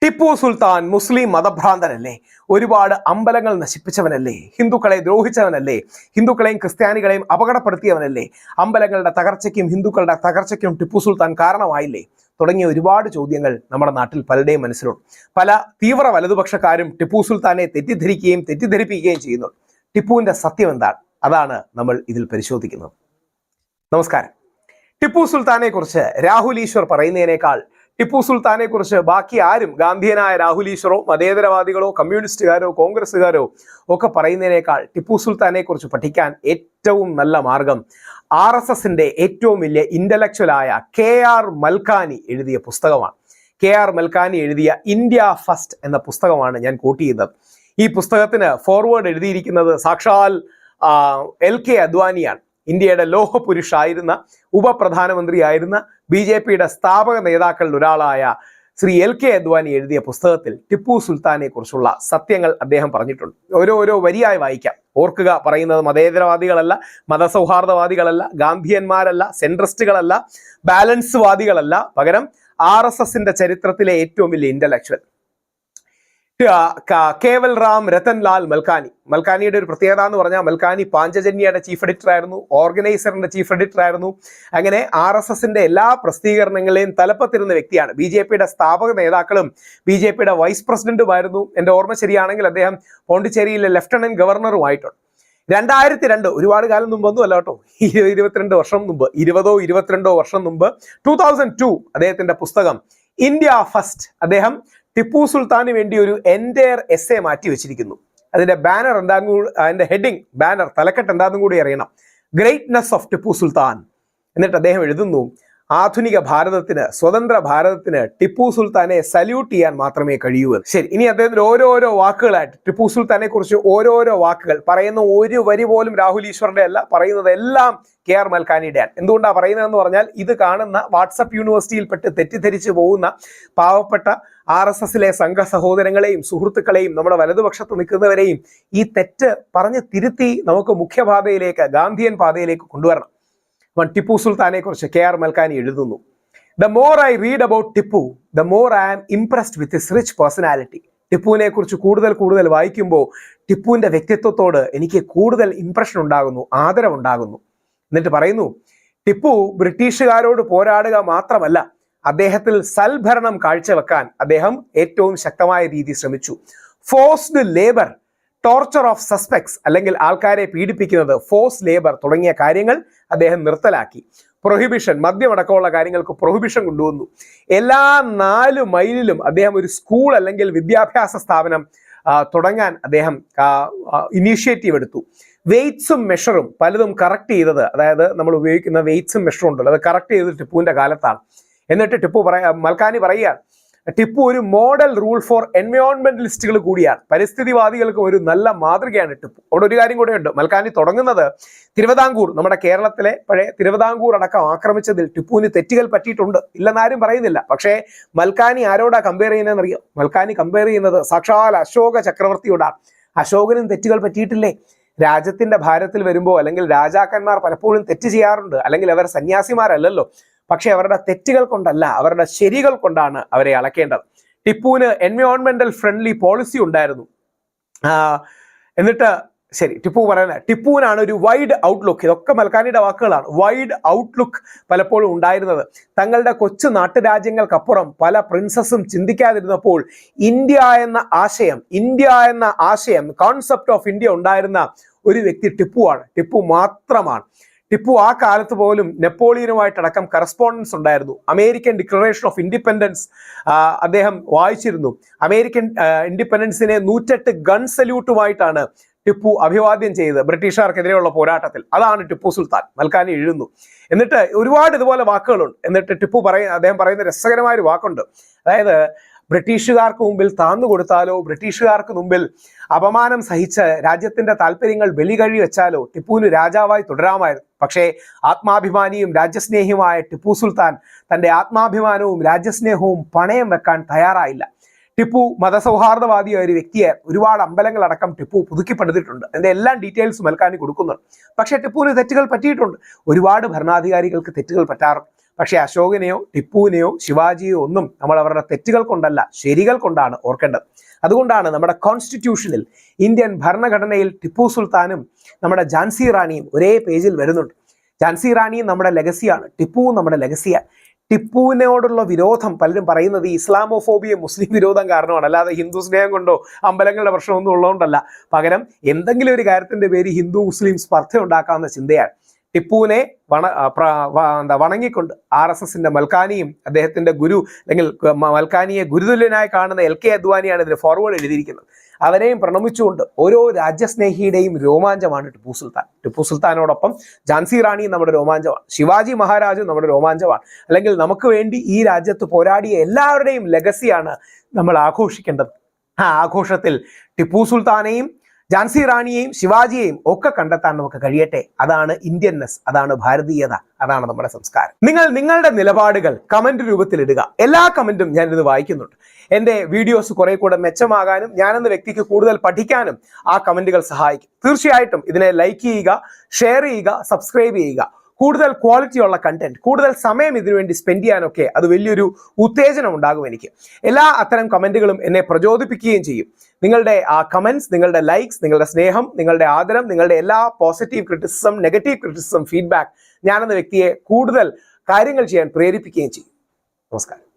ടിപ്പു സുൽത്താൻ മുസ്ലിം മതഭ്രാന്തനല്ലേ? ഒരുപാട് അമ്പലങ്ങൾ നശിപ്പിച്ചവനല്ലേ? ഹിന്ദുക്കളെ ദ്രോഹിച്ചവനല്ലേ? ഹിന്ദുക്കളെയും ക്രിസ്ത്യാനികളെയും അപകടപ്പെടുത്തിയവനല്ലേ? അമ്പലങ്ങളുടെ തകർച്ചയ്ക്കും ഹിന്ദുക്കളുടെ തകർച്ചയ്ക്കും ടിപ്പു സുൽത്താൻ കാരണമായില്ലേ? തുടങ്ങിയ ഒരുപാട് ചോദ്യങ്ങൾ നമ്മുടെ നാട്ടിൽ പലരുടെയും മനസ്സിലുണ്ട്. പല തീവ്ര വലതുപക്ഷക്കാരും ടിപ്പു സുൽത്താനെ തെറ്റിദ്ധരിക്കുകയും തെറ്റിദ്ധരിപ്പിക്കുകയും ചെയ്യുന്നു. ടിപ്പുവിന്റെ സത്യം എന്താണ്? അതാണ് നമ്മൾ ഇതിൽ പരിശോധിക്കുന്നത്. നമസ്കാരം. ടിപ്പു സുൽത്താനെ കുറിച്ച് രാഹുൽ ഈശ്വർ പറയുന്നതിനേക്കാൾ ടിപ്പു സുൽത്താനെ കുറിച്ച് ബാക്കി ആരും, ഗാന്ധിയനായ രാഹുൽ ഈശ്വറോ മതേതരവാദികളോ കമ്മ്യൂണിസ്റ്റുകാരോ കോൺഗ്രസ്സുകാരോ ഒക്കെ പറയുന്നതിനേക്കാൾ ടിപ്പു സുൽത്താനെ കുറിച്ച് പഠിക്കാൻ ഏറ്റവും നല്ല മാർഗം RSSന്റെ ഏറ്റവും വലിയ ഇന്റലക്ച്വലായ KR മൽക്കാനി എഴുതിയ പുസ്തകമാണ്. KR മൽക്കാനി എഴുതിയ ഇന്ത്യ ഫസ്റ്റ് എന്ന പുസ്തകമാണ് ഞാൻ കോട്ട് ചെയ്യുന്നത്. ഈ പുസ്തകത്തിന് ഫോർവേഡ് എഴുതിയിരിക്കുന്നത് സാക്ഷാൽ LK അദ്വാനിയാണ്. ഇന്ത്യയുടെ ലോഹപുരുഷായിരുന്ന, ഉപപ്രധാനമന്ത്രിയായിരുന്ന, BJPയുടെ സ്ഥാപക നേതാക്കളിൽ ഒരാളായ ശ്രീ LK അദ്വാനി എഴുതിയ പുസ്തകത്തിൽ ടിപ്പു സുൽത്താനെ കുറിച്ചുള്ള സത്യങ്ങൾ അദ്ദേഹം പറഞ്ഞിട്ടുണ്ട്. ഓരോ വരിയായി വായിക്കാം. ഓർക്കുക, പറയുന്നത് മതേതരവാദികളല്ല, മതസൗഹാർദ്ദവാദികളല്ല, ഗാന്ധിയന്മാരല്ല, സെൻട്രിസ്റ്റുകളല്ല, ബാലൻസ് വാദികളല്ല, പകരം RSSന്റെ ചരിത്രത്തിലെ ഏറ്റവും വലിയ ഇന്റലക്ച്വൽ കേവൽ റാം രത്തൻലാൽ മൽക്കാനി. മൽക്കാനിയുടെ ഒരു പ്രത്യേകത എന്ന് പറഞ്ഞാൽ മൽക്കാനി പാഞ്ചജന്യയുടെ ചീഫ് എഡിറ്റർ ആയിരുന്നു, ഓർഗനൈസറിന്റെ ചീഫ് എഡിറ്റർ ആയിരുന്നു. അങ്ങനെ RSSന്റെ എല്ലാ പ്രസിദ്ധീകരണങ്ങളെയും തലപ്പത്തിരുന്ന വ്യക്തിയാണ്. BJPയുടെ സ്ഥാപക നേതാക്കളും BJPയുടെ വൈസ് പ്രസിഡന്റുമായിരുന്നു. എൻ്റെ ഓർമ്മ ശരിയാണെങ്കിൽ അദ്ദേഹം പോണ്ടിച്ചേരിയിലെ ലഫ്റ്റനന്റ് ഗവർണറുമായിട്ടുണ്ട്. 2002, ഒരുപാട് കാലം മുമ്പൊന്നും അല്ല കേട്ടോ, 22 വർഷം മുമ്പ്, 20-22 വർഷം മുമ്പ്, 2002 അദ്ദേഹത്തിന്റെ പുസ്തകം ഇന്ത്യ ഫസ്റ്റ്, അദ്ദേഹം ടിപ്പു സുൽത്താന് വേണ്ടി ഒരു എൻറ്റയർ എസ്സേ മാറ്റി വെച്ചിരിക്കുന്നു. അതിന്റെ ബാനർ അതിന്റെ ഹെഡിങ്, ബാനർ, തലക്കെട്ട് എന്താണെന്നും കൂടി അറിയണം. Greatness of Tipu Sultan. എന്നിട്ട് അദ്ദേഹം എഴുതുന്നു, ആധുനിക ഭാരതത്തിന്, സ്വതന്ത്ര ഭാരതത്തിന് ടിപ്പു സുൽത്താനെ സല്യൂട്ട് ചെയ്യാൻ മാത്രമേ കഴിയൂ. ശരി, ഇനി അദ്ദേഹത്തിന് ഓരോരോ വാക്കുകളായിട്ട് ടിപ്പു സുൽത്താനെ കുറിച്ച് ഓരോരോ വാക്കുകൾ പറയുന്ന. ഒരു വരി പോലും രാഹുൽ ഈശ്വറിന്റെ അല്ല, പറയുന്നത് എല്ലാം KR മൽക്കാനിയുടെയാണ്. എന്തുകൊണ്ടാണ് പറയുന്നതെന്ന് പറഞ്ഞാൽ, ഇത് കാണുന്ന വാട്സപ്പ് യൂണിവേഴ്സിറ്റിയിൽപ്പെട്ട് തെറ്റിദ്ധരിച്ചു പോകുന്ന പാവപ്പെട്ട RSSലെ സംഘ സഹോദരങ്ങളെയും സുഹൃത്തുക്കളെയും നമ്മുടെ വലതുപക്ഷത്ത് നിൽക്കുന്നവരെയും ഈ തെറ്റ് പറഞ്ഞ് തിരുത്തി നമുക്ക് മുഖ്യപാതയിലേക്ക്, ഗാന്ധിയൻ പാതയിലേക്ക് കൊണ്ടുവരണം. ടിപ്പു സുൽത്താനെ കുറിച്ച് KR മൽക്കാനി എഴുതുന്നു, the more I read about Tipu the more I am impressed with his rich personality. ടിപ്പുവിനെ കുറിച്ച് കൂടുതൽ വായിക്കുമ്പോൾ ടിപ്പുവിന്റെ വ്യക്തിത്വത്തോട് എനിക്ക് കൂടുതൽ ഇംപ്രഷൻ ഉണ്ടാകുന്നു, ആദരവുണ്ടാകുന്നു. എന്നിട്ട് പറയുന്നു, ടിപ്പു ബ്രിട്ടീഷുകാരോട് പോരാടുക മാത്രമല്ല, അദ്ദേഹത്തിൽ സൽഭരണം കാഴ്ചവെക്കാൻ അദ്ദേഹം ഏറ്റവും ശക്തമായ രീതി ശ്രമിച്ചു. Forced labour, torture of suspects, അല്ലെങ്കിൽ ആൾക്കാരെ പീഡിപ്പിക്കുന്നത്, ഫോഴ്സ് ലേബർ തുടങ്ങിയ കാര്യങ്ങൾ അദ്ദേഹം നിർത്തലാക്കി. പ്രൊഹിബിഷൻ, മദ്യമടക്കമുള്ള കാര്യങ്ങൾക്ക് പ്രൊഹിബിഷൻ കൊണ്ടുവന്നു. എല്ലാ 4 മൈലിലും അദ്ദേഹം ഒരു സ്കൂൾ അല്ലെങ്കിൽ വിദ്യാഭ്യാസ സ്ഥാപനം തുടങ്ങാൻ അദ്ദേഹം ഇനീഷ്യേറ്റീവ് എടുത്തു. വെയ്റ്റ്സും മെഷറും പലതും കറക്റ്റ് ചെയ്തത്, അതായത് നമ്മൾ ഉപയോഗിക്കുന്ന വെയ്റ്റ്സും മെഷറും ഉണ്ടല്ലോ, അത് കറക്റ്റ് ചെയ്തത് ടിപ്പുവിന്റെ കാലത്താണ്. എന്നിട്ട് മൽക്കാനി പറയുകയാണ്, ടിപ്പു ഒരു മോഡൽ റൂൾ ഫോർ എൻവയോൺമെന്റലിസ്റ്റുകൾ കൂടിയാണ്, പരിസ്ഥിതിവാദികൾക്ക് ഒരു നല്ല മാതൃകയാണ് ടിപ്പു. അവിടെ ഒരു കാര്യം കൂടെ ഉണ്ട്. മൽക്കാനി തുടങ്ങുന്നത് തിരുവിതാംകൂർ, നമ്മുടെ കേരളത്തിലെ പഴയ തിരുവിതാംകൂർ അടക്കം ആക്രമിച്ചതിൽ ടിപ്പുവിന് തെറ്റുകൾ പറ്റിയിട്ടുണ്ട്, ഇല്ലെന്നാരും പറയുന്നില്ല. പക്ഷേ മൽക്കാനി ആരോടാ കമ്പയർ ചെയ്യുന്നതെന്ന് അറിയാം? മൽക്കാനി കമ്പയർ ചെയ്യുന്നത് സാക്ഷാൽ അശോക ചക്രവർത്തിയോടാണ്. അശോകനും തെറ്റുകൾ പറ്റിയിട്ടില്ലേ? രാജ്യത്തിന്റെ ഭാരത്തിൽ വരുമ്പോൾ, അല്ലെങ്കിൽ രാജാക്കന്മാർ പലപ്പോഴും തെറ്റ് ചെയ്യാറുണ്ട്, അല്ലെങ്കിൽ അവർ സന്യാസിമാരല്ലല്ലോ. പക്ഷെ അവരുടെ തെറ്റുകൾ കൊണ്ടല്ല, അവരുടെ ശരികൾ കൊണ്ടാണ് അവരെ അളക്കേണ്ടത്. ടിപ്പുവിന് എൻവയോൺമെന്റൽ ഫ്രണ്ട്ലി പോളിസി ഉണ്ടായിരുന്നു. എന്നിട്ട് ശരി, ടിപ്പു പറയുന്നത്, ടിപ്പുവിനാണ് ഒരു വൈഡ് ഔട്ട്ലുക്ക്. ഇതൊക്കെ മൽക്കാനിയുടെ വാക്കുകളാണ്. വൈഡ് ഔട്ട്ലുക്ക് പലപ്പോഴും ഉണ്ടായിരുന്നത്. തങ്ങളുടെ കൊച്ചു നാട്ടുരാജ്യങ്ങൾക്കപ്പുറം പല പ്രിൻസസും ചിന്തിക്കാതിരുന്നപ്പോൾ ഇന്ത്യ എന്ന ആശയം, കോൺസെപ്റ്റ് ഓഫ് ഇന്ത്യ ഉണ്ടായിരുന്ന ഒരു വ്യക്തി ടിപ്പുവാണ്, ടിപ്പു മാത്രമാണ്. ടിപ്പു ആ കാലത്ത് പോലും നെപ്പോളിയനുമായിട്ടടക്കം കറസ്പോണ്ടൻസ് ഉണ്ടായിരുന്നു. അമേരിക്കൻ ഡിക്ലറേഷൻ ഓഫ് ഇൻഡിപെൻഡൻസ് അദ്ദേഹം വായിച്ചിരുന്നു. അമേരിക്കൻ ഇൻഡിപെൻഡൻസിനെ 108 ഗൺ സല്യൂട്ടുമായിട്ടാണ് ടിപ്പു അഭിവാദ്യം ചെയ്തത് ബ്രിട്ടീഷുകാർക്കെതിരെയുള്ള പോരാട്ടത്തിൽ. അതാണ് ടിപ്പു സുൽത്താൻ. മൽക്കാനി എഴുതുന്നു. എന്നിട്ട് ഒരുപാട് ഇതുപോലെ വാക്കുകളുണ്ട്. എന്നിട്ട് അദ്ദേഹം പറയുന്ന രസകരമായ ഒരു വാക്കുണ്ട്. അതായത്, ബ്രിട്ടീഷുകാർക്ക് മുമ്പിൽ താന്നു കൊടുത്താലോ, ബ്രിട്ടീഷുകാർക്ക് മുമ്പിൽ അപമാനം സഹിച്ച് രാജ്യത്തിന്റെ താല്പര്യങ്ങൾ ബലികഴി വെച്ചാലോ ടിപ്പുവിന് രാജാവായി തുടരാമായിരുന്നു. പക്ഷേ ആത്മാഭിമാനിയും രാജ്യസ്നേഹിയുമായ ടിപ്പു സുൽത്താൻ തന്റെ ആത്മാഭിമാനവും രാജ്യസ്നേഹവും പണയം വെക്കാൻ തയ്യാറായില്ല. ടിപ്പു മതസൗഹാർദ്ദവാദിയായ ഒരു വ്യക്തിയെ ഒരുപാട് അമ്പലങ്ങളടക്കം ടിപ്പു പുതുക്കിപ്പടുത്തിട്ടുണ്ട്. അതിന്റെ എല്ലാ ഡീറ്റെയിൽസും മൽക്കാനി കൊടുക്കുന്നുണ്ട്. പക്ഷേ ടിപ്പുവിന് തെറ്റുകൾ പറ്റിയിട്ടുണ്ട്. ഒരുപാട് ഭരണാധികാരികൾക്ക് തെറ്റുകൾ പറ്റാറുണ്ട്. പക്ഷേ അശോകനെയോ ടിപ്പുവിനെയോ ശിവാജിയോ ഒന്നും നമ്മൾ അവരുടെ തെറ്റുകൾ കൊണ്ടല്ല, ശരികൾ കൊണ്ടാണ് ഓർക്കേണ്ടത്. അതുകൊണ്ടാണ് നമ്മുടെ കോൺസ്റ്റിറ്റ്യൂഷനിൽ, ഇന്ത്യൻ ഭരണഘടനയിൽ ടിപ്പു സുൽത്താനും നമ്മുടെ ഝാൻസി റാണിയും ഒരേ പേജിൽ വരുന്നുണ്ട്. ഝാൻസി റാണിയും നമ്മുടെ ലെഗസിയാണ്, ടിപ്പുവും നമ്മുടെ ലെഗസിയാണ്. ടിപ്പുവിനോടുള്ള വിരോധം പലരും പറയുന്നത് ഈ ഇസ്ലാമോഫോബിയ, മുസ്ലിം വിരോധം കാരണമാണ്, അല്ലാതെ ഹിന്ദു സ്നേഹം കൊണ്ടോ അമ്പലങ്ങളുടെ പ്രശ്നമൊന്നും ഉള്ളതുകൊണ്ടല്ല. പകരം എന്തെങ്കിലും ഒരു കാര്യത്തിന്റെ പേര് ഹിന്ദു മുസ്ലിം സ്പർദ്ധ ഉണ്ടാക്കാവുന്ന ചിന്തയാണ്. ടിപ്പുവിനെ വണങ്ങിക്കൊണ്ട് RSSന്റെ മൽക്കാനിയും അദ്ദേഹത്തിന്റെ ഗുരു, അല്ലെങ്കിൽ മൽക്കാനിയെ ഗുരുതുല്യനായി കാണുന്ന LK അദ്വാനിയാണ് ഇതിന് ഫോർവേഡ് എഴുതിയിരിക്കുന്നത്. അവരെയും പ്രണമിച്ചുകൊണ്ട് ഓരോ രാജ്യസ്നേഹിയുടെയും രോമാഞ്ചമാണ് ടിപ്പു സുൽത്താൻ. ടിപ്പു സുൽത്താനോടൊപ്പം ഝാൻസി റാണിയും നമ്മുടെ രോമാഞ്ചമാണ്, ശിവാജി മഹാരാജും നമ്മുടെ രോമാഞ്ചമാണ്. അല്ലെങ്കിൽ നമുക്ക് വേണ്ടി ഈ രാജ്യത്ത് പോരാടിയ എല്ലാവരുടെയും ലെഗസിയാണ് നമ്മൾ ആഘോഷിക്കേണ്ടത്. ആ ആഘോഷത്തിൽ ടിപ്പു സുൽത്താനെയും ഝാൻസി റാണിയെയും ശിവാജിയെയും ഒക്കെ കണ്ടെത്താൻ നമുക്ക് കഴിയട്ടെ. അതാണ് ഇന്ത്യൻനെസ്, അതാണ് ഭാരതീയത, അതാണ് നമ്മുടെ സംസ്കാരം. നിങ്ങൾ നിങ്ങളുടെ നിലപാടുകൾ കമന്റ് രൂപത്തിൽ ഇടുക. എല്ലാ കമന്റും ഞാനിത് വായിക്കുന്നുണ്ട്. എൻ്റെ വീഡിയോസ് കുറെ കൂടെ മെച്ചമാകാനും ഞാനെന്ന വ്യക്തിക്ക് കൂടുതൽ പഠിക്കാനും ആ കമന്റുകൾ സഹായിക്കും. തീർച്ചയായിട്ടും ഇതിനെ ലൈക്ക് ചെയ്യുക, ഷെയർ ചെയ്യുക, സബ്സ്ക്രൈബ് ചെയ്യുക. കൂടുതൽ ക്വാളിറ്റി ഉള്ള കണ്ടന്റ്, കൂടുതൽ സമയം ഇതിനുവേണ്ടി സ്പെൻഡ് ചെയ്യാനൊക്കെ അത് വലിയൊരു ഉത്തേജനം ഉണ്ടാകും എനിക്ക്. എല്ലാ അത്തരം കമന്റുകളും എന്നെ പ്രചോദിപ്പിക്കുകയും ചെയ്യും. നിങ്ങളുടെ ആ കമന്റ്സ്, നിങ്ങളുടെ ലൈക്സ്, നിങ്ങളുടെ സ്നേഹം, നിങ്ങളുടെ ആദരം, നിങ്ങളുടെ എല്ലാ positive criticism, negative criticism, feedback ഞാനെന്ന വ്യക്തിയെ കൂടുതൽ കാര്യങ്ങൾ ചെയ്യാൻ പ്രേരിപ്പിക്കുകയും ചെയ്യും. നമസ്കാരം.